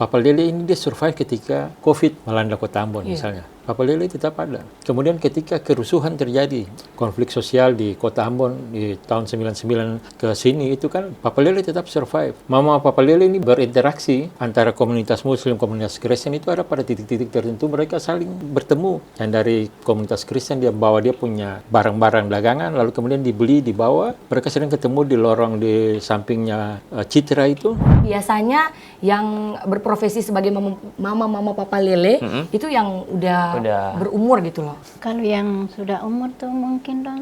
Papa Lele ini dia survive ketika COVID melanda Kota Ambon misalnya. Papa Lele tetap ada. Kemudian ketika kerusuhan terjadi, konflik sosial di Kota Ambon di tahun 99 ke sini itu kan Papa Lele tetap survive. Mama Papa Lele ini berinteraksi antara komunitas Muslim, komunitas Kristen itu ada pada titik-titik tertentu mereka saling bertemu. Yang dari komunitas Kristen dia bawa dia punya barang-barang dagangan lalu kemudian dibeli, dibawa. Mereka sering ketemu di lorong di sampingnya Citra itu. Biasanya yang berprofesi sebagai mama Papa Lele itu yang udah berumur gitu loh. Kalau yang sudah umur tuh mungkin dong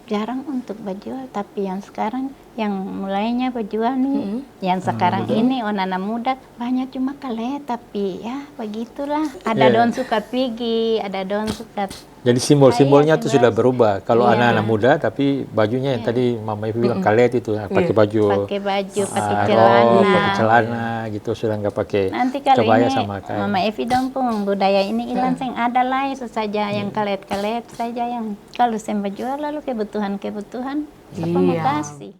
jarang untuk berjual, tapi yang sekarang yang mulainya berjual nih, yang sekarang ini anak muda banyak cuma kalet, tapi ya begitulah. Ada don suka pergi, ada don suka. Jadi simbol-simbolnya itu sudah berubah. Kalau anak-anak muda, tapi bajunya yang tadi Mama Evi bilang kalet itu, pakai baju, pakai celana, gitu sudah nggak pakai kebaya sama kain. Mama Evi dong pun budaya ini hilang, sing ada lah itu saja yang kalet-kalet saja yang kalau saya berjual lalu kebutuhan siapa mau kasih.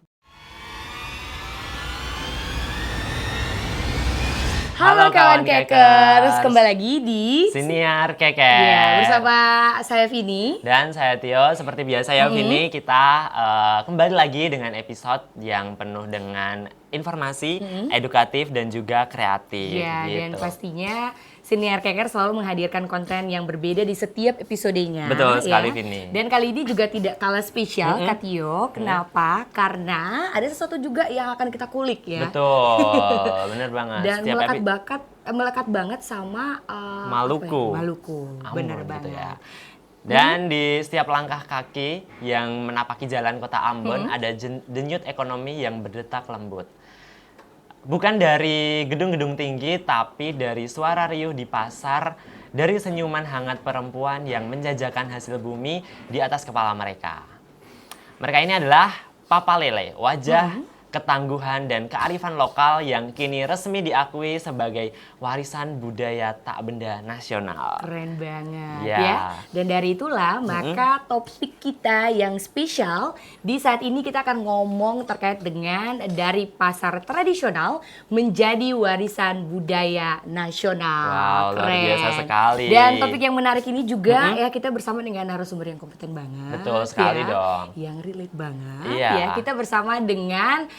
Halo kawan Kekers, kembali lagi di Siniar Kekers. Ya, bersama saya Vini dan saya Tio. Seperti biasa ya Vini, kita kembali lagi dengan episode yang penuh dengan informasi, edukatif dan juga kreatif. Ya, gitu. dan pastinya Siniar Kekers selalu menghadirkan konten yang berbeda di setiap episodenya. Betul sekali Vini. Dan kali ini juga tidak kalah spesial Kak Tio. Kenapa? Karena ada sesuatu juga yang akan kita kulik ya. Betul, bener banget. Dan setiap melekat banget sama Maluku. Maluku, bener banget. Gitu ya. Dan di setiap langkah kaki yang menapaki jalan Kota Ambon ada denyut ekonomi yang berdetak lembut. Bukan dari gedung-gedung tinggi, tapi dari suara riuh di pasar, dari senyuman hangat perempuan yang menjajakan hasil bumi di atas kepala mereka. Mereka ini adalah Papa Lele, wajah ketangguhan dan kearifan lokal yang kini resmi diakui sebagai warisan budaya tak benda nasional. Keren banget ya. Dan dari itulah maka topik kita yang spesial di saat ini kita akan ngomong terkait dengan dari pasar tradisional menjadi warisan budaya nasional. Wow, keren. Luar biasa sekali. Dan topik yang menarik ini juga ya kita bersama dengan narasumber yang kompeten banget. Betul sekali dong. Yang relate banget ya. Kita bersama dengan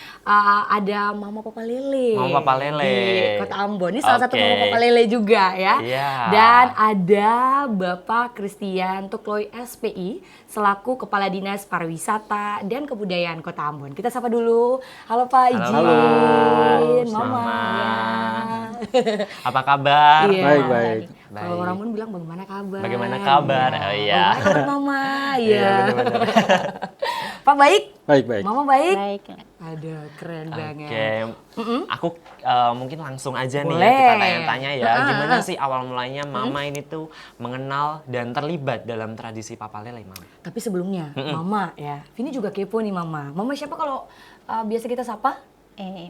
ada Mama Papa Lele. Mama Papa Lele. Di Kota Ambon. Ini salah satu Mama Papa Lele juga ya. Dan ada Bapak Christian Tukloy SPI selaku Kepala Dinas Pariwisata dan Kebudayaan Kota Ambon. Kita sapa dulu. Halo Pak, izin. Halo, Mama. Apa kabar? Baik. Kalau orang pun bilang bagaimana kabar? Bagaimana kabar? Ya. Oh iya. Bagaimana kabar Mama? Iya. Pak baik? Baik. Mama baik? Baik. Aduh, keren banget. Aku mungkin langsung aja nih Boleh. ya kita tanya-tanya ya. Gimana sih awal mulanya Mama ini tuh mengenal dan terlibat dalam tradisi Papa Lele, Mama? Tapi sebelumnya, Mama ya, Vini juga kepo nih Mama. Mama siapa kalau biasa kita sapa?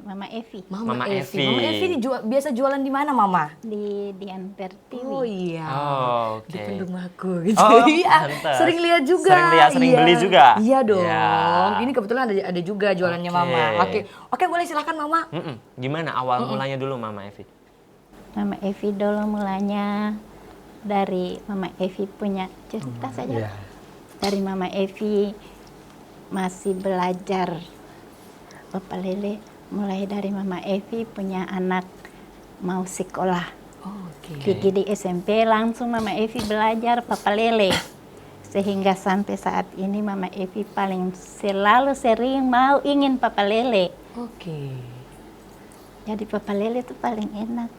Mama Evi. Mama Evi. Mama Evi biasa jualan di mana Mama? Di Dianper TV. Oh iya. Oh, Depan rumahku gitu. Oh, Iya, pantes. sering lihat juga. Sering beli juga? Iya dong. Ya. Ini kebetulan ada juga jualannya Mama. Oke, boleh silakan Mama. Gimana awal mulanya dulu Mama Evi? Mama Evi dulu mulanya dari Mama Evi punya cerita saja. Dari Mama Evi masih belajar Papa Lele, mulai dari Mama Evi punya anak mau sekolah. Pergi di SMP langsung Mama Evi belajar Papa Lele. Sehingga sampai saat ini Mama Evi selalu sering ingin Papa Lele. Jadi Papa Lele itu paling enak.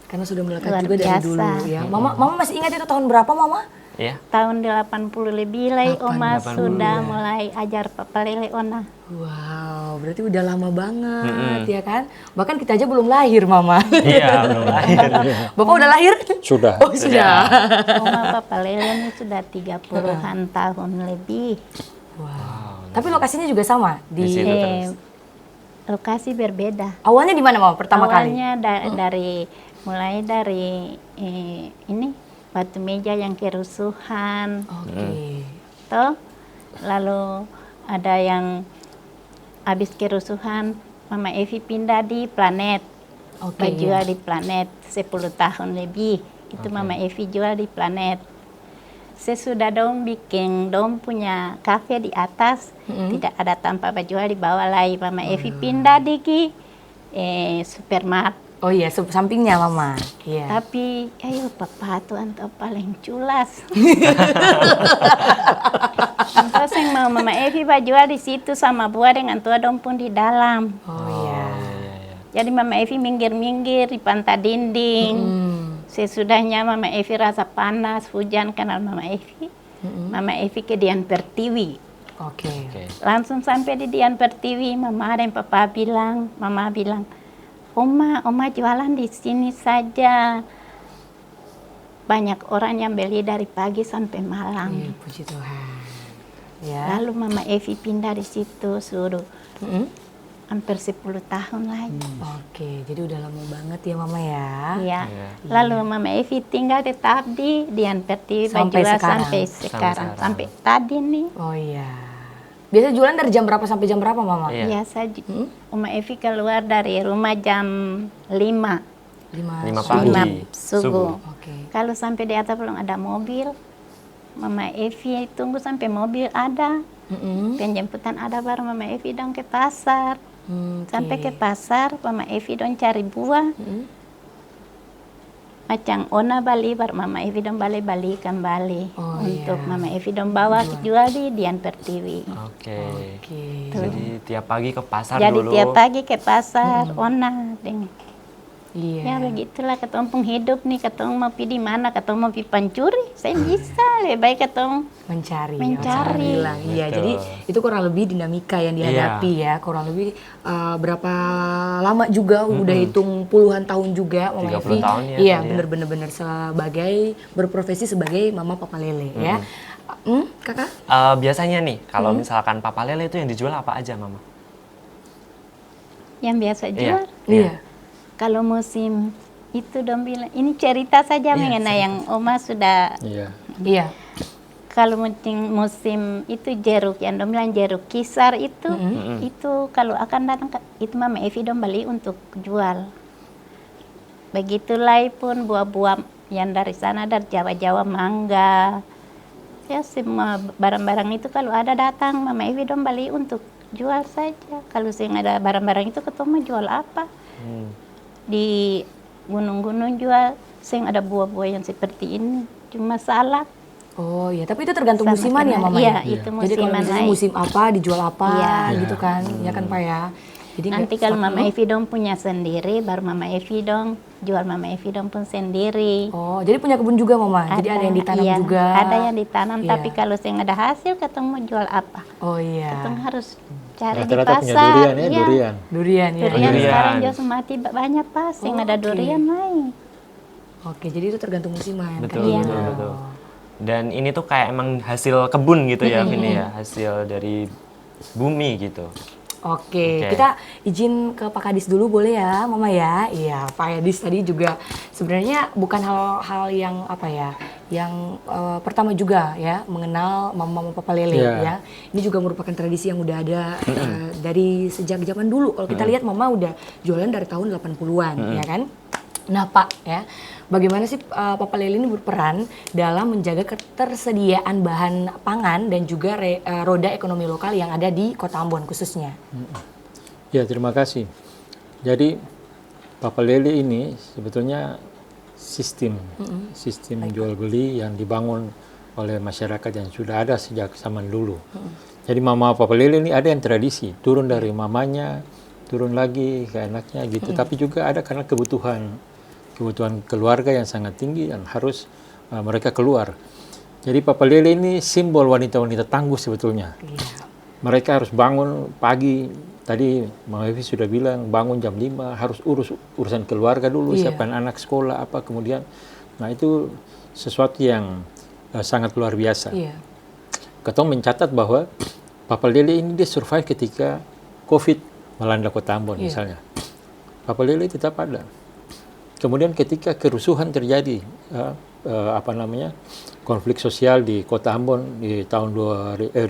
Karena sudah melekat Luar juga dari biasa. dulu ya. Mama masih ingat itu tahun berapa Mama? Iya. Tahun 80 lebih lah Oma 80, sudah ya. mulai ajar Papa Lele Ona. Wow, berarti udah lama banget ya kan? Bahkan kita aja belum lahir Mama. Iya, belum lahir. Bapak udah lahir? Sudah. Oh sudah. Oma Papa Lele ini sudah 30-an tahun lebih. Wow. Tapi lokasinya juga sama Di situ terus. Lokasi berbeda. Awalnya di mana Mama pertama kali? Awalnya mulai dari ini batu meja yang kerusuhan. Toh, lalu ada yang habis kerusuhan Mama Evi pindah di Planet. Pak jual di Planet 10 tahun lebih. Itu Mama Evi jual di Planet. Sesudah dong bikin dong punya kafe di atas, tidak ada tanpa Pak jual di bawah lagi. Mama Evi pindah di supermarket. Oh iya, sampingnya Mama. Iya. Tapi ayo papa tuh antau paling culas. Terus yang mau Mama Evi Pak jual di situ sama buah dengan tua dong pun di dalam. Oh iya. Jadi Mama Evi minggir-minggir di pantai dinding. Sesudahnya Mama Evi rasa panas, hujan kenal Mama Evi. Mama Evi ke Dian Pertiwi. Oke. Langsung sampai di Dian Pertiwi, Mama dan Papa bilang, Mama bilang, Oma jualan di sini saja. Banyak orang yang beli dari pagi sampai malam. Iya, puji Tuhan. Ya. Lalu Mama Evi pindah di situ suruh. Hampir 10 tahun lagi. Oke, jadi udah lama banget ya Mama ya. Iya. Lalu Mama Evi tinggal tetap di Dian Pertiwi Sampai Bajua sekarang. sampai sekarang. sekarang. Sampai tadi nih. Oh iya. Biasa jualan dari jam berapa sampai jam berapa Mama? Iya. Biasa Oma Evi keluar dari rumah jam 5. 5 Subuh. pagi. Subuh. Oke. Kalau sampai di atas belum ada mobil, Mama Evi tunggu sampai mobil ada. Penjemputan ada baru Mama Evi dong ke pasar. Sampai ke pasar, Mama Evi dong cari buah. Macam Ona Bali, baru Mama Evi dong balik kembali. Oh, untuk iya. Mama Evi dong bawa jual di Dian Pertiwi. Oke. Oke. Jadi tiap pagi ke pasar Jadi dulu. tiap pagi ke pasar, Ona dengan Iya. ya begitulah ketemu hidup nih, ketemu mau pergi di mana, ketemu mau pergi pancuri, saya bisa lebih baik ketemu Mencari. Mencari. Bilang. Iya, Betul. jadi itu kurang lebih dinamika yang dihadapi ya. Kurang lebih berapa lama juga udah hitung puluhan tahun juga Mama 30 Evi. tahun ya Iya, tadi ya. bener-bener sebagai berprofesi sebagai Mama Papa Lele ya. Kakak? Biasanya nih, kalau misalkan Papa Lele itu yang dijual apa aja, Mama? yang biasa Iya. jual. Iya. Kalau musim itu dong bilang, ini cerita saja mengenai yang Oma sudah. Iya. Iya. Kalau musim itu jeruk, yang dong bilang jeruk kisar itu kalau akan datang itu Mama Evi dong beli untuk jual. Begitulah pun buah-buah yang dari sana dari Jawa-Jawa, mangga. Ya semua barang-barang itu kalau ada datang Mama Evi dong beli untuk jual saja. Kalau saya ada barang-barang itu ketemu jual apa? Di gunung-gunung jual, saya ada buah-buah yang seperti ini, cuma salad. Oh iya, tapi itu tergantung Sama musiman ya kena- Mama iya, ya? itu Jadi kalau musiman misalnya naik. musim apa dijual apa Iya. gitu kan, ya kan Pak ya. Jadi Nanti nggak kalau stuck Mama dulu. Evi dong punya sendiri, baru Mama Evi dong jual Mama Evi dong pun sendiri. Oh, jadi punya kebun juga Mama. Jadi ada yang ditanam iya, juga. Ada yang ditanam, Iya. tapi kalau saya nggak ada hasil, ketemu jual apa? Oh iya. Ketemu harus cari di Rata-rata punya pasar. durian ya, iya. durian. Durian ya. Durian Durian. sekarang jual semati banyak pas, saya nggak ada Oke. durian naik. Oke, jadi itu tergantung musiman. Betul, Iya. betul, betul. Dan ini tuh kayak emang hasil kebun gitu ya, Vini ya, hasil dari bumi gitu. Oke, Oke. kita izin ke Pak Kadis dulu boleh ya, Mama ya? Iya, Pak Kadis tadi juga sebenarnya bukan hal-hal yang apa ya, yang pertama juga ya mengenal Mama Papa Lele Iya. ya. Ini juga merupakan tradisi yang udah ada dari sejak zaman dulu. Kalau kita lihat Mama udah jualan dari tahun 80-an, ya kan? Nah Pak ya, bagaimana sih Papa Lele ini berperan dalam menjaga ketersediaan bahan pangan dan juga roda ekonomi lokal yang ada di Kota Ambon khususnya? Ya, terima kasih. Jadi Papa Lele ini sebetulnya sistem jual beli yang dibangun oleh masyarakat yang sudah ada sejak zaman dulu. Jadi Mama Papa Lele ini ada yang tradisi, turun dari mamanya, turun lagi ke anaknya gitu. Tapi juga ada karena kebutuhan keluarga yang sangat tinggi dan harus mereka keluar. Jadi Papa Lele ini simbol wanita-wanita tangguh sebetulnya. Mereka harus bangun pagi. Tadi Mama Evi sudah bilang bangun jam 5 harus urusan keluarga dulu, siapkan anak sekolah apa kemudian. Nah itu sesuatu yang sangat luar biasa. Iya. Ketong mencatat bahwa Papa Lele ini dia survive ketika COVID melanda Kota Ambon misalnya. Papa Lele tetap ada. Kemudian ketika kerusuhan terjadi, konflik sosial di Kota Ambon di tahun 99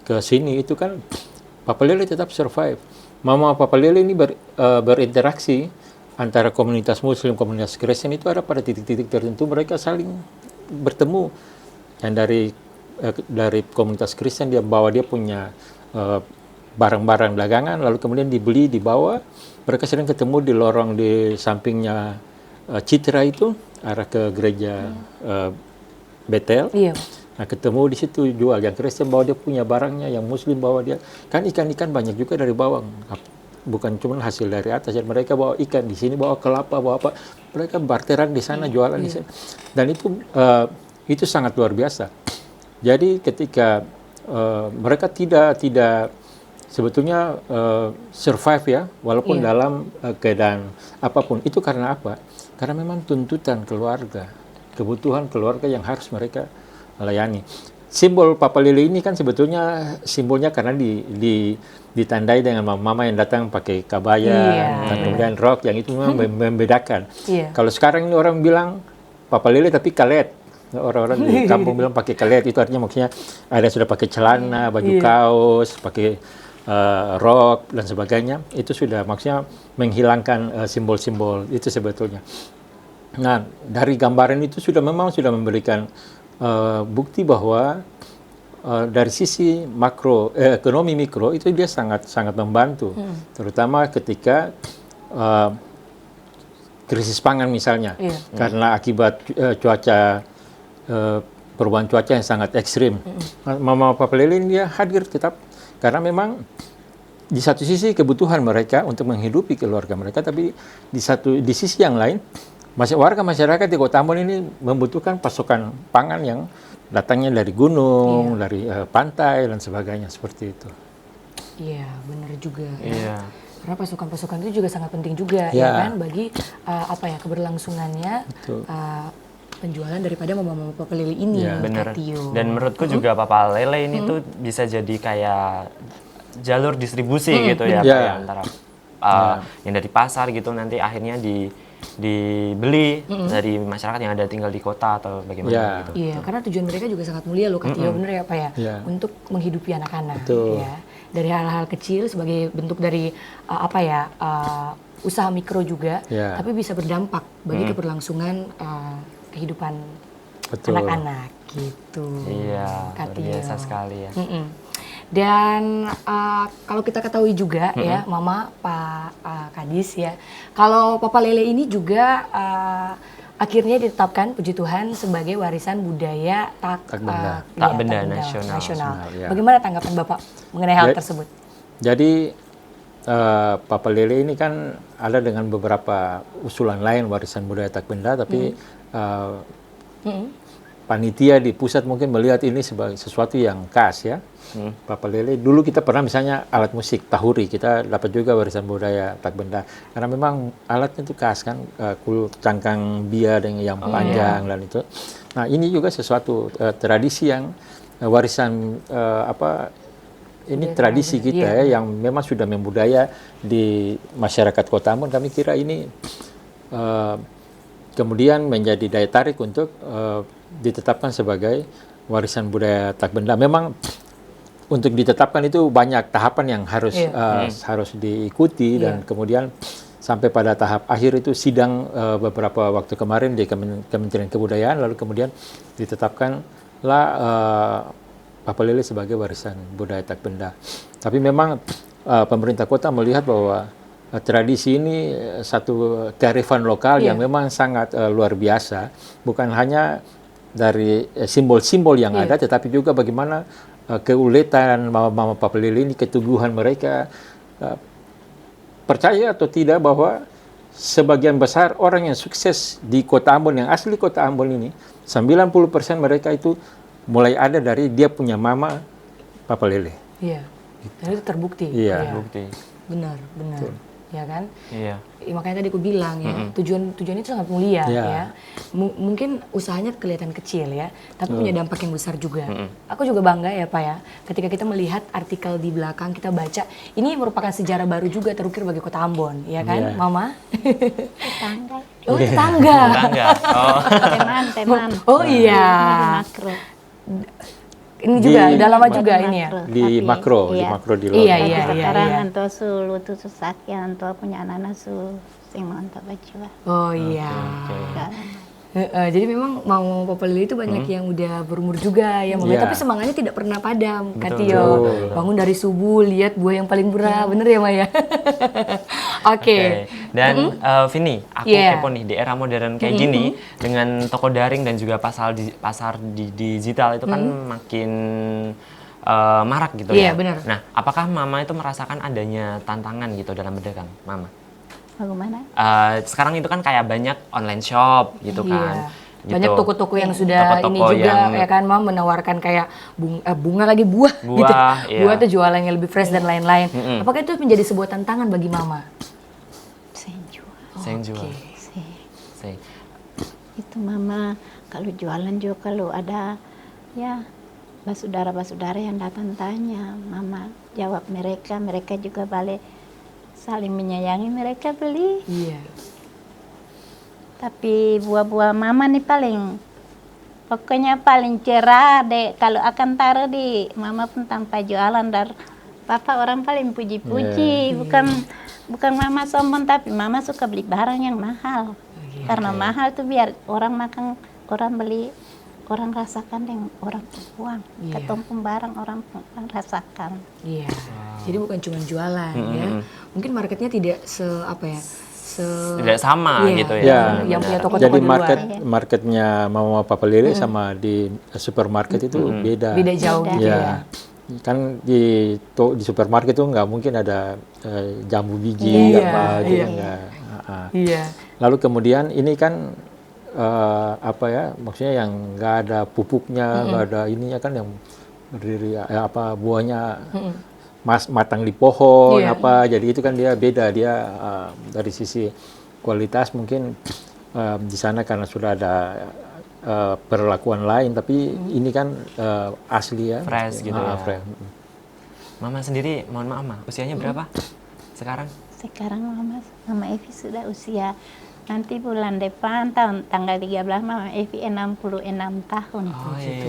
ke sini itu kan Papa Lele tetap survive. Mama Papa Lele ini berinteraksi antara komunitas Muslim, komunitas Kristen itu ada pada titik-titik tertentu mereka saling bertemu. Dan dari komunitas Kristen dia punya barang-barang dagangan, lalu kemudian dibeli, dibawa. Mereka sering ketemu di lorong di sampingnya Citra itu, arah ke gereja Betel. Iya. Nah, ketemu di situ jual. Yang Kristen bawa dia punya barangnya, yang Muslim bawa dia. Kan ikan-ikan banyak juga dari bawang. Bukan cuma hasil dari atas. Jadi mereka bawa ikan di sini, bawa kelapa, bawa apa. Mereka barteran di sana, jualan di sana. Dan itu sangat luar biasa. Jadi ketika mereka tidak sebetulnya survive ya, walaupun dalam keadaan apapun. Itu karena apa? Karena memang tuntutan keluarga, kebutuhan keluarga yang harus mereka layani. Simbol Papa Lele ini kan sebetulnya simbolnya karena ditandai dengan mama yang datang pakai kabaya dan kemudian rok, yang itu memang membedakan. Kalau sekarang ini orang bilang Papa Lele tapi kalet. Orang-orang di kampung bilang pakai kalet, itu artinya maksudnya ada yang sudah pakai celana, baju kaos, pakai rok dan sebagainya. Itu sudah maksudnya menghilangkan simbol-simbol itu sebetulnya. Nah, dari gambaran itu memang sudah memberikan bukti bahwa dari sisi makro ekonomi mikro itu dia sangat membantu, terutama ketika krisis pangan misalnya, karena akibat perubahan cuaca yang sangat ekstrim. Mama Papa Lele ini dia hadir tetap karena memang di satu sisi kebutuhan mereka untuk menghidupi keluarga mereka, tapi di sisi yang lain warga masyarakat di Kota Ambon ini membutuhkan pasokan pangan yang datangnya dari gunung, dari pantai dan sebagainya, seperti itu. Iya, benar juga. Iya. Karena pasukan-pasukan itu juga sangat penting juga ya kan bagi keberlangsungannya penjualan daripada mama Papa Lele ini. Benar. Dan menurutku juga Papa Lele ini tuh bisa jadi kayak jalur distribusi gitu ya, kayak antara yang dari pasar gitu nanti akhirnya dibeli dari masyarakat yang ada tinggal di kota atau bagaimana gitu. Iya, karena tujuan mereka juga sangat mulia loh, Kak Tio, bener ya Pak ya, untuk menghidupi anak-anak. Ya. Dari hal-hal kecil sebagai bentuk dari usaha mikro juga, tapi bisa berdampak bagi keberlangsungan kehidupan anak-anak gitu. Iya, Kak luar biasa sekali ya. Dan kalau kita ketahui juga ya, Mama, Pak Kadis ya, kalau Papa Lele ini juga akhirnya ditetapkan puji Tuhan sebagai warisan budaya tak benda nasional. Bagaimana tanggapan Bapak mengenai hal tersebut? Jadi Papa Lele ini kan ada dengan beberapa usulan lain warisan budaya tak benda, tapi panitia di pusat mungkin melihat ini sebagai sesuatu yang khas ya. Papa Lele, dulu kita pernah misalnya alat musik tahuri, kita dapat juga warisan budaya tak benda. Karena memang alatnya itu khas kan, cangkang bia dengan yang panjang dan itu. Nah ini juga sesuatu tradisi yang warisan tradisi kita yang memang sudah membudaya di masyarakat Kota Ambon. Kami kira ini kemudian menjadi daya tarik untuk ditetapkan sebagai warisan budaya tak benda. Memang untuk ditetapkan itu banyak tahapan yang harus diikuti dan kemudian sampai pada tahap akhir itu sidang beberapa waktu kemarin di Kementerian Kebudayaan, lalu kemudian ditetapkanlah Papa Lele sebagai warisan budaya tak benda. Tapi memang pemerintah kota melihat bahwa tradisi ini satu kearifan lokal yang memang sangat luar biasa, bukan hanya dari simbol-simbol yang ada, tetapi juga bagaimana keuletan mama Papa Lele ini, keteguhan mereka, percaya atau tidak bahwa sebagian besar orang yang sukses di Kota Ambon, yang asli Kota Ambon ini, 90% mereka itu mulai ada dari dia punya mama Papa Lele. Iya, dan itu terbukti. Iya, terbukti. Benar. Betul. Ya kan? Iya. Makanya tadi aku bilang ya, tujuan itu sangat mulia ya. Mungkin usahanya kelihatan kecil ya, tapi punya dampak yang besar juga. Aku juga bangga ya Pak ya, ketika kita melihat artikel di belakang, kita baca, ini merupakan sejarah baru juga terukir bagi Kota Ambon, ya kan, Mama? Tetangga. Oh, tetangga. Tetangga. Oh. Teman. Oh iya. Makro. ini juga udah lama juga ini ya. Di makro, di luar. Iya. Sekarang anto su lutu su sakit, anto punya anak su sing mantap baju. Oh iya. Jadi memang mau Papa Lele itu banyak yang udah berumur juga ya Mama. Tapi semangatnya tidak pernah padam, Kak Tio. Bangun dari subuh lihat buah yang paling murah, bener ya Maya? Oke. Dan Vini, aku kepo nih di era modern kayak gini dengan toko daring dan juga pasar di digital itu kan makin marak gitu ya. Benar. Nah, apakah Mama itu merasakan adanya tantangan gitu dalam berdagang, Mama? Bagaimana? Sekarang itu kan kayak banyak online shop gitu kan. Banyak Gitu. toko-toko yang sudah Toko-toko ini juga yang- ya kan Mam menawarkan kayak bunga lagi buah gitu. Iya. Buah tuh jualan yang lebih fresh dan lain-lain. Apakah itu menjadi sebuah tantangan bagi Mama? Saya jual. Saya jual. Saya. Itu Mama kalau jualan juga kalau ada ya basudara-basudara yang datang tanya, Mama jawab mereka juga balik saling menyayangi, mereka beli. Iya. Tapi buah-buah Mama nih pokoknya paling cerah deh kalau akan taruh di Mama pun tanpa jualan dar Papa orang paling puji-puji. Bukan Mama sombong tapi Mama suka beli barang yang mahal. Karena mahal tuh biar orang makan, orang beli, orang rasakan yang orang uang. Ketemu pun barang orang rasakan. Iya. Jadi bukan cuma jualan ya. Mungkin marketnya tidak Tidak sama gitu ya. Yang punya toko-toko Jadi di luar. marketnya Mama Papa Lele sama di supermarket itu beda. Beda jauh gitu ya. Kan di supermarket itu nggak mungkin ada jambu biji apa gitu nggak. Iya. Lalu kemudian ini kan maksudnya yang nggak ada pupuknya, nggak ada ininya kan yang berdiri buahnya matang di pohon jadi itu kan dia beda dia dari sisi kualitas mungkin di sana karena sudah ada perlakuan lain tapi ini kan asli ya Fresh gitu ya. fresh. Mama sendiri, mohon maaf Ma, usianya berapa sekarang? Sekarang Mama Evi sudah usia nanti bulan depan tanggal 13 Mama Evi 66 tahun. Oh iya.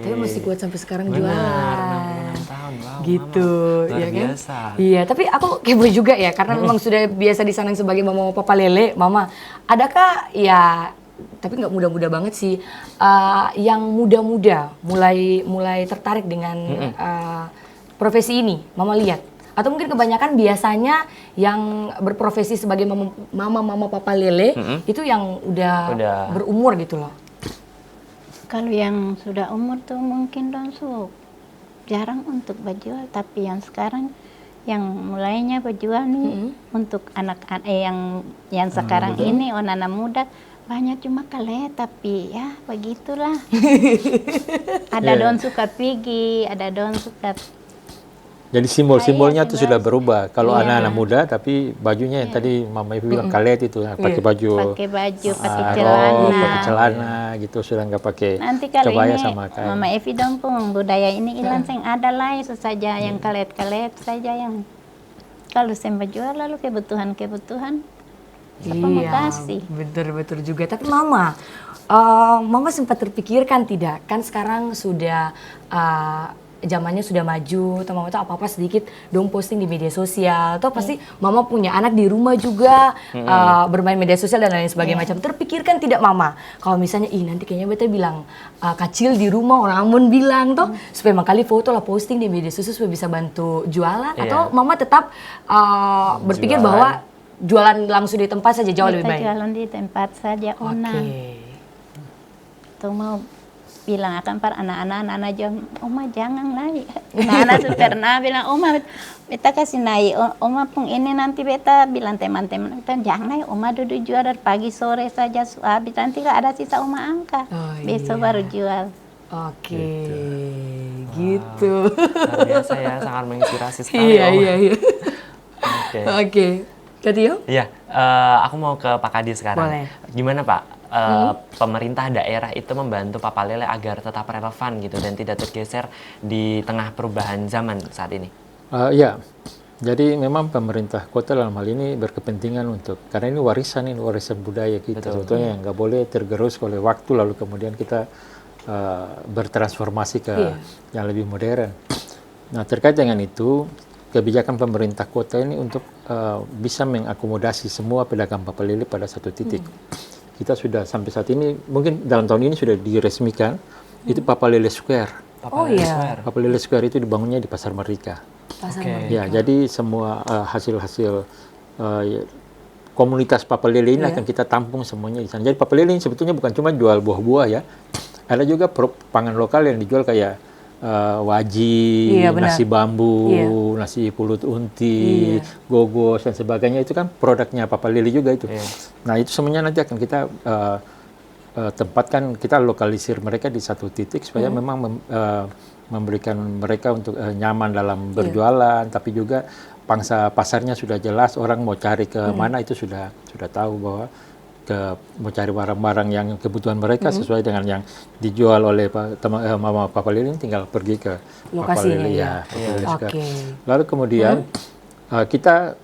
Tapi masih kuat sampai sekarang Benar, jualan. 66 tahun. Wow, Gitu, Mama. Luar ya kan? biasa. Iya, tapi aku kepo juga ya karena memang sudah biasa disandang sebagai Mama Papa Lele, Mama. Adakah ya tapi nggak muda-muda banget sih yang muda-muda mulai tertarik dengan profesi ini, Mama lihat? Atau mungkin kebanyakan biasanya yang berprofesi sebagai mama Papa Lele itu yang udah berumur gitu loh. Kalau yang sudah umur tuh mungkin jarang untuk berjual, tapi yang sekarang yang mulainya berjual nih untuk anak-anak yang sekarang ini anak muda banyak cuma kalah tapi ya begitulah. Ada don suka pergi, ada don suka. Jadi simbol-simbolnya tuh sudah berubah. Kalau anak-anak muda, tapi bajunya yang tadi Mama Evi bilang kalet itu, pakai baju, pakai celana. pakai celana gitu, sudah nggak pakai Nanti kalau kebaya ini sama kain. Mama Evi dongpung budaya ini hilang sing ada lah itu saja yang kalet-kalet saja yang kalau saya jual lalu kebutuhan siapa mau kasih. Betul juga. Tapi Mama sempat terpikirkan tidak? Kan sekarang sudah zamannya sudah maju, atau Mama tuh apa-apa sedikit dong posting di media sosial. Atau pasti Mama punya anak di rumah juga bermain media sosial dan lain sebagainya macam. Terpikirkan tidak Mama? Kalau misalnya nanti kayaknya beta bilang kecil di rumah orang Ambon bilang tuh supaya makali foto lah posting di media sosial supaya bisa bantu jualan. Atau Mama tetap berpikir bahwa jualan langsung di tempat saja jauh lebih baik? Jualan di tempat saja Ona. Tuh mau bilang akan para anak-anak jual, Oma jangan naik. Anak-anak tuh pernah bilang, Oma beta kasih naik, Oma pun ini nanti beta bilang teman-teman, beta jangan naik, Oma duduk jual dari pagi sore saja, habis nanti ada sisa Oma angkat, besok baru jual. Oke, gitu. Luar biasa ya, sangat menginspirasi sekali. Iya. Oke. Kak Tio? Iya, aku mau ke Pak Kadi sekarang. Boleh. Gimana Pak, pemerintah daerah itu membantu Papa Lele agar tetap relevan gitu dan tidak tergeser di tengah perubahan zaman saat ini? Iya, jadi memang pemerintah kota dalam hal ini berkepentingan untuk, karena ini warisan budaya kita. Sebetulnya nggak boleh tergerus oleh waktu lalu kemudian kita bertransformasi ke yang lebih modern. Nah, terkait dengan itu, kebijakan pemerintah kota ini untuk bisa mengakomodasi semua pedagang papalele pada satu titik. Kita sudah sampai saat ini, mungkin dalam tahun ini sudah diresmikan, itu Papalele Square. Papalele Square itu dibangunnya di Pasar Merdeka. Ya, jadi semua hasil-hasil komunitas papalele ini akan kita tampung semuanya di sana. Jadi papalele ini sebetulnya bukan cuma jual buah-buah ya, ada juga pangan lokal yang dijual kayak waji, nasi bambu, nasi pulut unti, gogos dan sebagainya. Itu kan produknya papalele juga itu. Nah, itu semuanya nanti akan kita tempatkan, kita lokalisir mereka di satu titik supaya memang memberikan mereka untuk nyaman dalam berjualan, tapi juga pangsa pasarnya sudah jelas, orang mau cari ke mana itu sudah tahu bahwa mau cari barang-barang yang kebutuhan mereka sesuai dengan yang dijual oleh Mama Papalele, tinggal pergi ke lokasinya. Lalu kemudian kita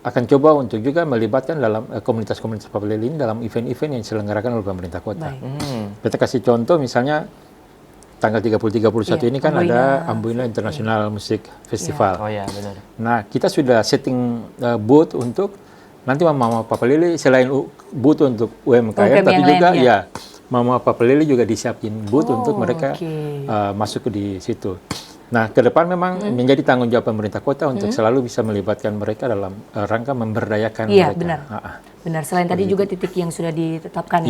akan coba untuk juga melibatkan dalam komunitas-komunitas papalele ini dalam event-event yang diselenggarakan oleh pemerintah kota. Kita kasih contoh misalnya tanggal 30-31 ini kan ada Amboina International Music Festival. Benar. Nah, kita sudah setting booth untuk nanti Mama Papalele selain booth untuk UMKM, tapi juga Mama Papalele juga disiapin booth untuk mereka masuk di situ. Nah, ke depan memang menjadi tanggung jawab pemerintah kota untuk selalu bisa melibatkan mereka dalam rangka memberdayakan mereka. Benar. Selain tadi juga titik yang sudah ditetapkan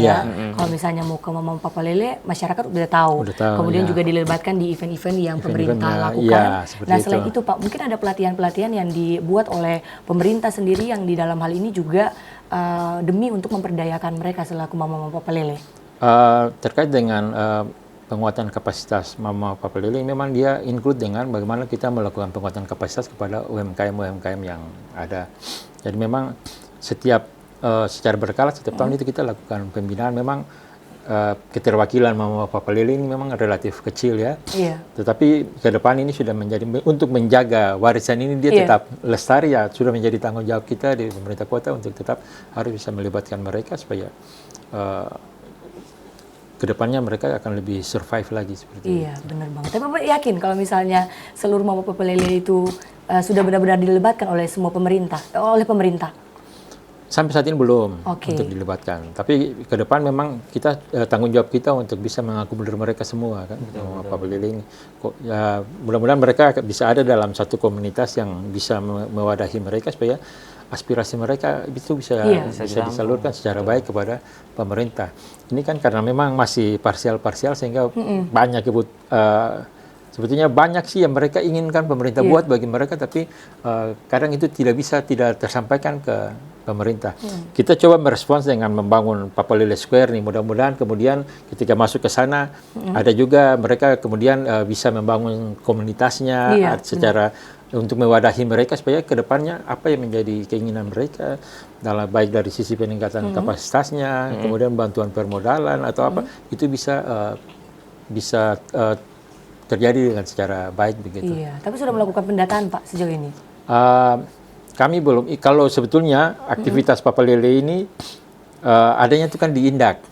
kalau misalnya mau ke Mama Papalele, masyarakat udah tahu. Kemudian juga dilibatkan di event-event yang pemerintah lakukan. Nah, selain itu Pak, mungkin ada pelatihan-pelatihan yang dibuat oleh pemerintah sendiri yang di dalam hal ini juga demi untuk memperdayakan mereka selaku Mama Papalele. Terkait dengan penguatan kapasitas Mama Papalele, memang dia include dengan bagaimana kita melakukan penguatan kapasitas kepada UMKM yang ada. Jadi memang setiap secara berkala setiap tahun itu kita lakukan pembinaan. Memang keterwakilan Mama Papalele ini memang relatif kecil ya. Tetapi ke depan ini sudah menjadi, untuk menjaga warisan ini dia tetap lestari ya, sudah menjadi tanggung jawab kita di pemerintah kota untuk tetap harus bisa melibatkan mereka supaya kedepannya mereka akan lebih survive lagi seperti itu. Iya, benar banget. Tapi Bapak yakin kalau misalnya seluruh Mama Papalele itu sudah benar-benar dilibatkan oleh semua pemerintah, oleh pemerintah? Sampai saat ini belum untuk dilibatkan. Tapi ke depan memang kita tanggung jawab kita untuk bisa mengakomodir mereka semua kan, Mama Papalele ini. Ya, mudah-mudahan mereka bisa ada dalam satu komunitas yang bisa mewadahi mereka supaya aspirasi mereka itu bisa disalurkan secara baik kepada pemerintah. Ini kan karena memang masih parsial-parsial sehingga banyak sebetulnya banyak sih yang mereka inginkan pemerintah buat bagi mereka, tapi kadang itu tidak tersampaikan ke pemerintah. Kita coba merespons dengan membangun Papalele Square nih, mudah-mudahan kemudian ketika masuk ke sana ada juga mereka kemudian bisa membangun komunitasnya secara untuk mewadahi mereka supaya ke depannya apa yang menjadi keinginan mereka dalam baik dari sisi peningkatan kapasitasnya, kemudian bantuan permodalan atau apa itu bisa terjadi dengan secara baik begitu. Iya, tapi sudah melakukan pendataan Pak sejauh ini? Kami belum. Kalau sebetulnya aktivitas Papalele ini adanya itu kan di Indak.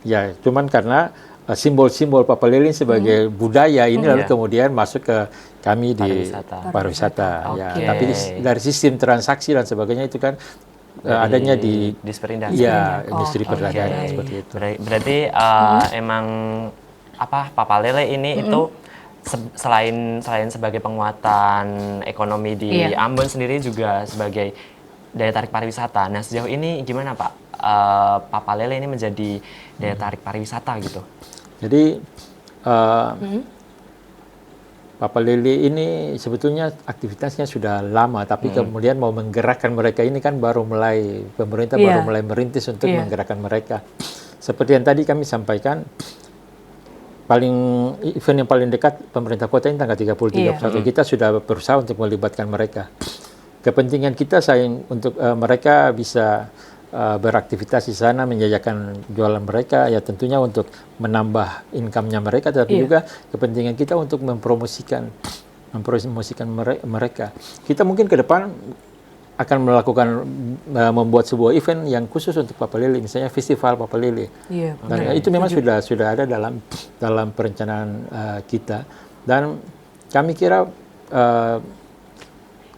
Ya, cuman karena simbol-simbol Papalele sebagai budaya ini lalu kemudian masuk ke kami di pariwisata. Ya, tapi dari sistem transaksi dan sebagainya itu kan adanya di Disperindak. Iya, industri perdagangan seperti itu. Berarti emang Papalele ini itu selain sebagai penguatan ekonomi di Ambon sendiri juga sebagai daya tarik pariwisata. Nah, sejauh ini gimana Pak? Papalele ini menjadi daya tarik pariwisata gitu. Jadi Papalele ini sebetulnya aktivitasnya sudah lama, tapi kemudian mau menggerakkan mereka ini kan pemerintah baru mulai merintis untuk menggerakkan mereka. Seperti yang tadi kami sampaikan, event yang paling dekat pemerintah kota ini tanggal 30-31. Kita sudah berusaha untuk melibatkan mereka. Kepentingan kita untuk mereka bisa beraktivitas di sana, menjajakan jualan mereka, ya tentunya untuk menambah income-nya mereka, tapi juga kepentingan kita untuk mempromosikan mereka. Kita mungkin ke depan akan melakukan membuat sebuah event yang khusus untuk Papa Lele, misalnya festival Papa Lele. Iya, Dan itu memang sudah ada dalam perencanaan kita, dan kami kira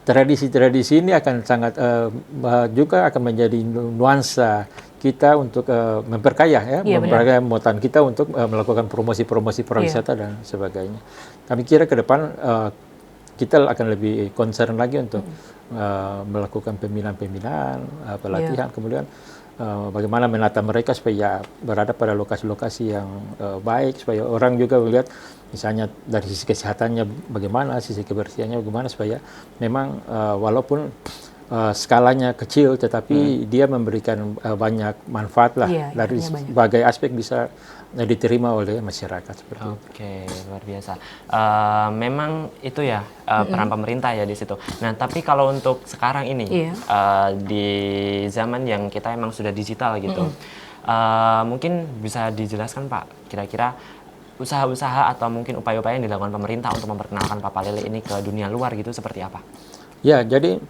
tradisi-tradisi ini akan sangat juga akan menjadi nuansa kita untuk memperkaya memperkaya muatan kita untuk melakukan promosi-promosi pariwisata dan sebagainya. Kami kira ke depan kita akan lebih concern lagi untuk melakukan pembinaan-pembinaan, pelatihan, kemudian bagaimana menata mereka supaya berada pada lokasi-lokasi yang baik, supaya orang juga melihat misalnya dari sisi kesehatannya bagaimana, sisi kebersihannya bagaimana, supaya memang walaupun skalanya kecil tetapi dia memberikan banyak manfaat lah, dari berbagai aspek bisa diterima oleh masyarakat seperti itu. Oke, luar biasa. Memang itu ya peran pemerintah ya di situ. Nah, tapi kalau untuk sekarang ini di zaman yang kita emang sudah digital gitu, mungkin bisa dijelaskan Pak, kira-kira usaha-usaha atau mungkin upaya-upaya yang dilakukan pemerintah untuk memperkenalkan Papa Lele ini ke dunia luar gitu seperti apa? Ya, jadi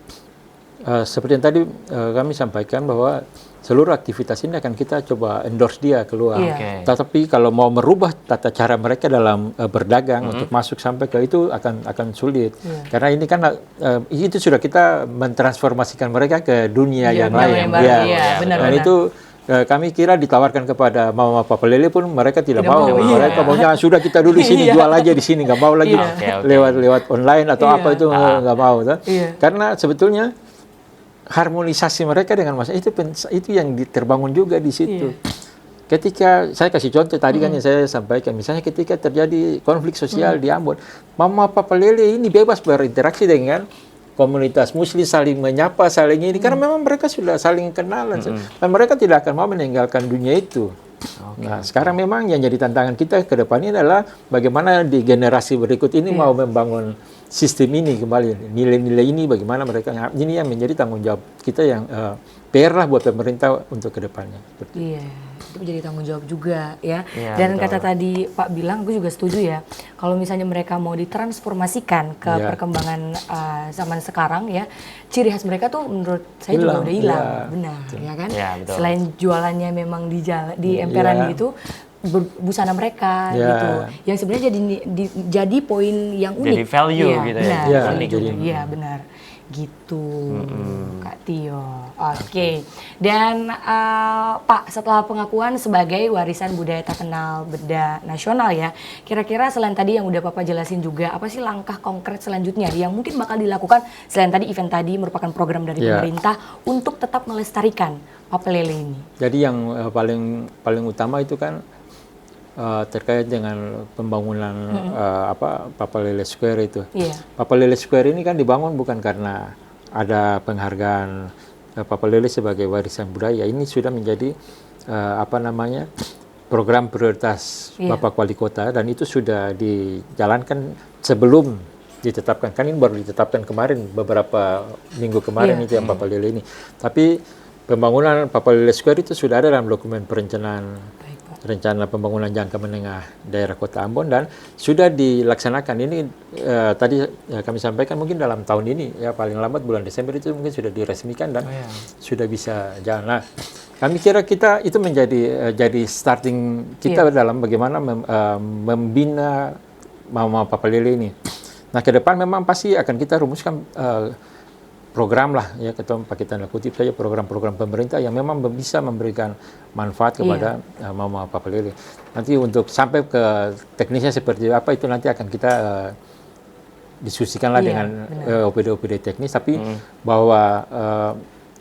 seperti yang tadi kami sampaikan bahwa seluruh aktivitas ini akan kita coba endorse dia keluar. Tetapi kalau mau merubah tata cara mereka dalam berdagang untuk masuk sampai ke itu akan sulit. Karena ini kan itu sudah kita mentransformasikan mereka ke dunia yang lain. Dan itu kami kira ditawarkan kepada Mama Papa Lele pun mereka tidak mau. Mereka maunya sudah kita dulu di sini, jual aja di sini, nggak mau lagi lewat online atau apa itu nggak mau. Karena sebetulnya harmonisasi mereka dengan masyarakat itu yang terbangun juga di situ. Ketika saya kasih contoh tadi kan yang saya sampaikan, misalnya ketika terjadi konflik sosial di Ambon, Mama Papa Lele ini bebas berinteraksi dengan komunitas Muslim, saling menyapa, saling ini, karena memang mereka sudah saling kenal dan mereka tidak akan mau meninggalkan dunia itu. Nah, sekarang memang yang jadi tantangan kita ke depan ini adalah bagaimana di generasi berikut ini mau membangun sistem ini kembali, nilai-nilai ini bagaimana mereka, ini yang menjadi tanggung jawab kita yang PR lah buat pemerintah untuk ke depannya. Iya, itu menjadi tanggung jawab juga ya. Dan betul. Kata tadi Pak bilang, aku juga setuju ya. Kalau misalnya mereka mau ditransformasikan ke perkembangan zaman sekarang ya, ciri khas mereka tuh menurut saya juga udah hilang, benar ya kan? Ya, selain jualannya memang di emperan gitu, busana mereka gitu, yang sebenarnya jadi poin yang unik, jadi value gitu ya, iya benar gitu, Kak Tio. Oke. Dan Pak, setelah pengakuan sebagai warisan budaya tak kenal benda nasional ya, kira-kira selain tadi yang udah Papa jelasin juga, apa sih langkah konkret selanjutnya yang mungkin bakal dilakukan selain tadi event tadi merupakan program dari pemerintah untuk tetap melestarikan Papa Lele ini? Jadi yang paling utama itu kan terkait dengan pembangunan Papa Lele Square itu. Papa Lele Square ini kan dibangun bukan karena ada penghargaan Papa Lele sebagai warisan budaya. Ini sudah menjadi program prioritas Bapak Wali Kota, dan itu sudah dijalankan sebelum ditetapkan. Kan ini baru ditetapkan kemarin, beberapa minggu kemarin itu yang Papa Lele ini. Tapi pembangunan Papa Lele Square itu sudah ada dalam dokumen perencanaan rencana pembangunan jangka menengah daerah Kota Ambon, dan sudah dilaksanakan. Ini tadi kami sampaikan mungkin dalam tahun ini ya, paling lambat bulan Desember itu mungkin sudah diresmikan dan sudah bisa jalan. Nah, kami kira kita itu menjadi jadi starting kita dalam bagaimana membina Mama Papa Lele ini. Nah, ke depan memang pasti akan kita rumuskan program lah ya, kita pakai tanda kutip saja, program-program pemerintah yang memang bisa memberikan manfaat kepada Mama Papa Lele. Nanti untuk sampai ke teknisnya seperti apa itu nanti akan kita diskusikan lah dengan OPD-OPD teknis, tapi bahwa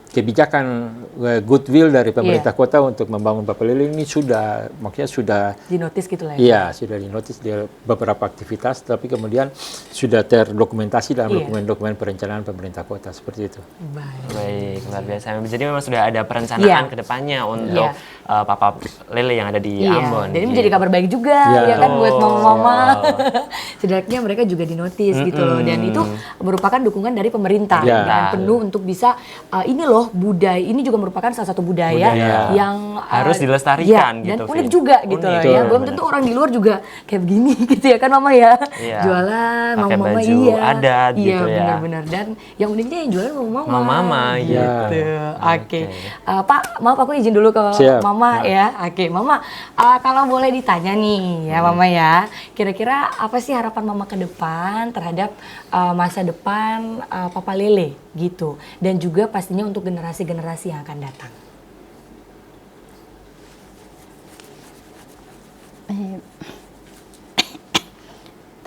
kebijakan goodwill dari pemerintah kota untuk membangun Papa Lele ini sudah dinotis gitu lah ya? Iya, sudah dinotis di beberapa aktivitas, tapi kemudian sudah terdokumentasi dalam dokumen-dokumen perencanaan pemerintah kota, seperti itu. Baik, luar biasa. Jadi memang sudah ada perencanaan ke depannya untuk Papa Lele yang ada di Ambon. Dan ini menjadi kabar baik juga ya kan buat mama-mama. Setidaknya mereka juga dinotis gitu loh, dan itu merupakan dukungan dari pemerintah yang penuh untuk bisa ini loh loh budaya ini juga merupakan salah satu budaya yang harus dilestarikan dan gitu, unik Vin. juga gitu loh Unik, ya. Belum benar. tentu orang di luar juga kayak begini gitu ya kan Mama ya. Iya. Jualan Pakai mama baju adat iya, gitu ya. benar-benar. Dan yang uniknya yang jualan mama. Mama, gitu. iya. Oke. Pak, maaf aku izin dulu ke Siap. Mama ya. Oke, Mama, kalau boleh ditanya nih ya Mama ya, kira-kira apa sih harapan Mama ke depan terhadap masa depan Papa Lele gitu, dan juga pastinya untuk generasi-generasi yang akan datang.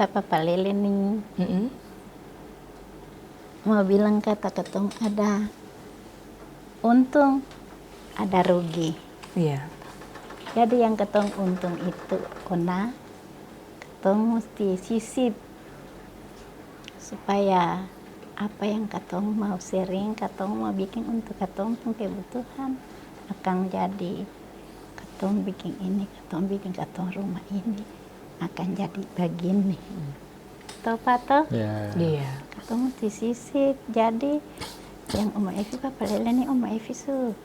Papa Lele nih mau bilang kata ketong ada untung, ada rugi. Iya. Jadi yang ketong untung itu kona ketong mesti sisip supaya apa yang ketong mau sharing, ketong mau bikin untuk ketong pun kebutuhan akan jadi. Ketong bikin ini, ketong bikin ketong rumah ini akan jadi begini. Toh Pato? Ya. Iya. Ketong mesti sisip. Jadi yang Oma Evi Papa Lele nih Oma Evi su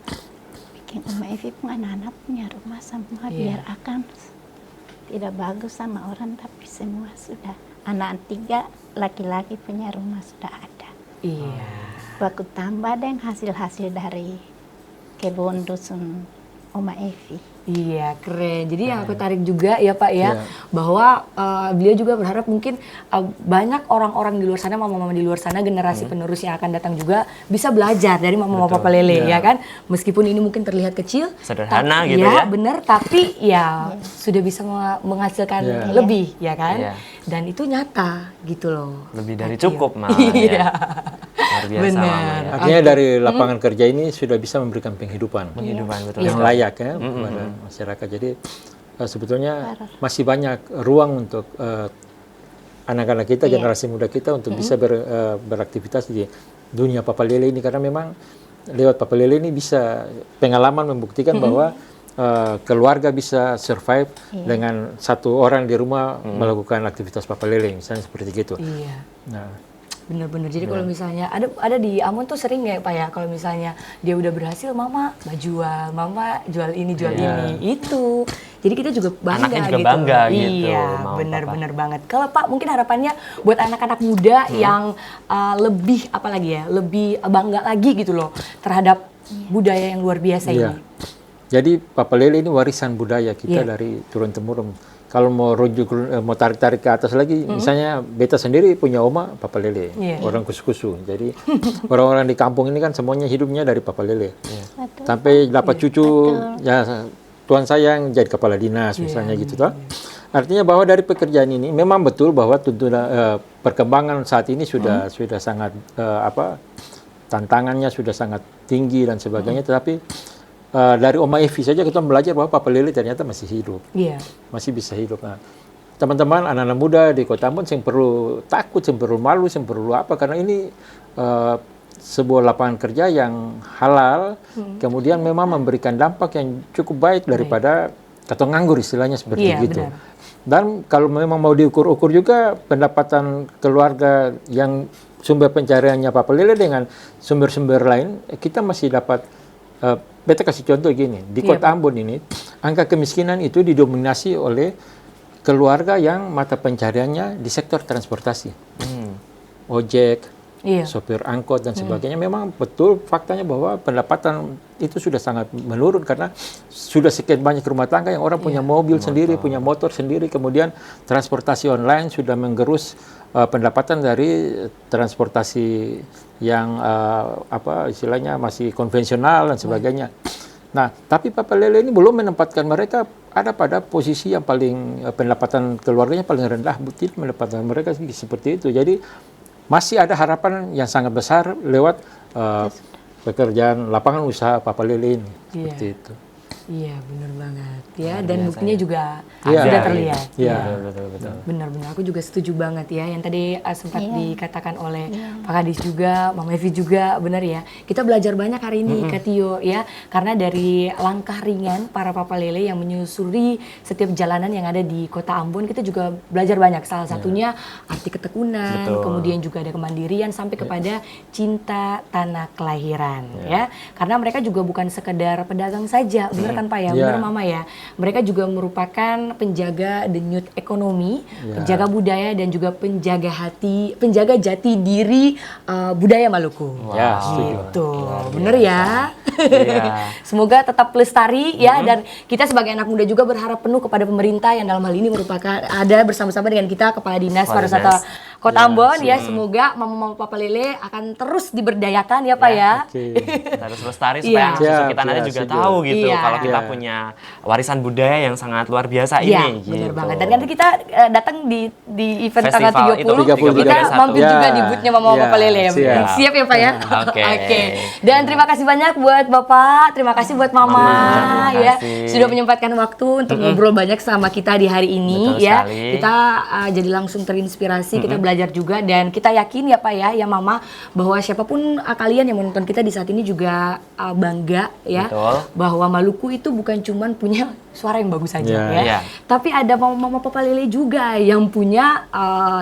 bikin Oma Evi pun anak-anak punya rumah semua biar akan tidak bagus sama orang, tapi semua sudah anak 3 laki-laki punya rumah sudah ada. Iya. Waktu tambah dan hasil-hasil dari kebun dusun Oma Evi. Iya, keren. Jadi yang aku tarik juga ya Pak ya, bahwa beliau juga berharap mungkin banyak orang-orang di luar sana, mama-mama di luar sana, generasi penerus yang akan datang juga bisa belajar dari mama-mama Papa Lele ya kan. Meskipun ini mungkin terlihat kecil, Sederhana gitu ya. bener, tapi ya sudah bisa menghasilkan lebih ya kan. Iya. Dan itu nyata gitu loh. Lebih dari cukup malah Iya. ya. Luar biasa Benar. Mama ya. Artinya dari lapangan kerja ini sudah bisa memberikan penghidupan Kehidupan betul yang sekali. layak ya kepada masyarakat. Jadi sebetulnya masih banyak ruang untuk anak-anak kita, generasi muda kita untuk bisa beraktivitas di dunia Papa Lele ini, karena memang lewat Papa Lele ini bisa pengalaman membuktikan bahwa keluarga bisa survive dengan satu orang di rumah melakukan aktivitas Papa Lele misalnya seperti gitu. Iya. Nah, Bener-bener. Jadi kalau misalnya ada di Ambon tuh sering ya Pak ya, kalau misalnya dia udah berhasil, mama jual, mama jual ini jual ini itu. Jadi kita juga bangga Anaknya juga gitu. bangga gitu, Iya, mau bener-bener banget. Kalau Pak mungkin harapannya buat anak-anak muda yang lebih apalagi ya, lebih bangga lagi gitu loh terhadap budaya yang luar biasa iya. ini. Jadi Papa Lele ini warisan budaya kita dari turun-temurun. Kalau mau rujuk, mau tarik-tarik ke atas lagi, misalnya beta sendiri punya oma Papa Lele, orang kusu-kusu. Jadi orang-orang di kampung ini kan semuanya hidupnya dari Papa Lele. Sampai dapat cucu, ya tuan saya yang jadi kepala dinas misalnya gitu toh. Artinya bahwa dari pekerjaan ini memang betul bahwa tuntutan perkembangan saat ini sudah sangat tantangannya sudah sangat tinggi dan sebagainya, tetapi dari Oma Evi saja kita belajar bahwa Papa Lele ternyata masih hidup, masih bisa hidup. Nah, teman-teman anak-anak muda di Kota Ambon yang perlu takut, yang perlu malu, yang perlu apa, karena ini sebuah lapangan kerja yang halal, kemudian memang memberikan dampak yang cukup baik daripada atau nganggur istilahnya seperti gitu. Benar. Dan kalau memang mau diukur-ukur juga pendapatan keluarga yang sumber pencariannya Papa Lele dengan sumber-sumber lain, kita masih dapat. Beta kasih contoh gini, di Kota Ambon ini angka kemiskinan itu didominasi oleh keluarga yang mata pencariannya di sektor transportasi, ojek, sopir angkot dan sebagainya. Memang betul faktanya bahwa pendapatan itu sudah sangat menurun karena sudah sekian banyak rumah tangga yang orang punya mobil sendiri, punya motor sendiri, kemudian transportasi online sudah menggerus pendapatan dari transportasi yang istilahnya masih konvensional dan sebagainya. Nah, tapi Papa Lele ini belum menempatkan mereka ada pada posisi yang paling pendapatan keluarganya paling rendah, betul pendapatan mereka seperti itu. Jadi masih ada harapan yang sangat besar lewat pekerjaan lapangan usaha Papa Lele ini seperti itu. Iya, benar banget ya. Luar Dan biasa buktinya ya. juga Iya. sudah terlihat. Iya. Betul. Benar-benar, aku juga setuju banget ya. Yang tadi sempat Iya. dikatakan oleh Pak Kadis juga, Mama Evi juga, benar ya. Kita belajar banyak hari ini, Kak Tio ya. Karena dari langkah ringan para Papa Lele yang menyusuri setiap jalanan yang ada di Kota Ambon, kita juga belajar banyak. Salah satunya arti ketekunan, Betul. kemudian juga ada kemandirian sampai kepada cinta tanah kelahiran ya. Karena mereka juga bukan sekedar pedagang saja, benar kan Pak ya, Iya. benar Mama ya. Mereka juga merupakan penjaga denyut ekonomi, penjaga budaya dan juga penjaga jati diri budaya Maluku. Ya, setuju. Gitu, bener ya. Iya. Semoga tetap lestari ya, dan kita sebagai anak muda juga berharap penuh kepada pemerintah yang dalam hal ini merupakan ada bersama-sama dengan kita Kepala Dinas Kepala Pariwisata Dinas. Kota Ambon ya. Semoga Mama Papa Lele akan terus diberdayakan ya Pak ya. Oke. Harus lestari Iya. supaya anak cucu kita Siap, nanti ya, juga setuju. tahu gitu Iya. kalau kita Iya. punya warisan budaya yang sangat luar biasa Iya, ini. benar gitu. banget. Dan nanti kita datang di event Festival tanggal itu, 30, kita 31. mampir Ya, juga di boothnya Mama ya, Papa Lele. siap. Siap ya Pak ya? Oke. Dan terima kasih banyak buat Bapak, terima kasih buat Mama, Terima ya kasih. sudah menyempatkan waktu untuk ngobrol banyak sama kita di hari ini. Betul Ya, sekali. kita jadi langsung terinspirasi, kita belajar juga, dan kita yakin ya Pak ya Mama, bahwa siapapun kalian yang menonton kita di saat ini juga bangga ya, Betul. bahwa Maluku itu bukan cuman punya suara yang bagus saja Ya. ya, Iya. tapi ada Mama Papa Lele juga yang punya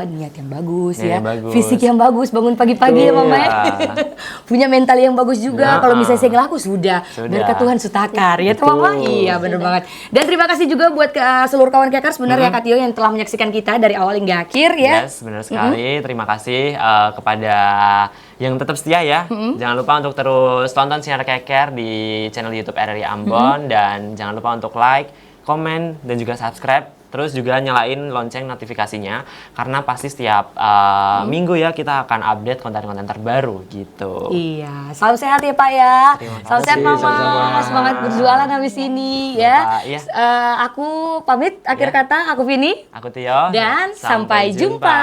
niat yang bagus Niat ya, yang bagus. fisik yang bagus, bangun pagi-pagi ya Mama ya. Iya. Punya mental yang bagus juga. Ya. Kalau misalnya saya ngelaku sudah. Sudah. Berkat Tuhan sutakar ya tuh Mama. Iya bener banget. Dan terima kasih juga buat seluruh kawan Kekar sebenarnya Kak Tio yang telah menyaksikan kita dari awal hingga akhir ya. Yes, benar sekali. Terima kasih kepada yang tetap setia ya. Jangan lupa untuk terus tonton Sinar Keker di channel YouTube RRI Ambon, dan jangan lupa untuk like, komen, dan juga subscribe. Terus juga nyalain lonceng notifikasinya, karena pasti setiap minggu ya kita akan update konten-konten terbaru gitu. Iya, salam sehat ya Pak ya. Salam sehat Mama, sama-sama. semangat berjualan habis ini Ya, ya. Pak, iya. Aku pamit, akhir Ya. kata aku Vini. Aku Tio. Dan sampai jumpa.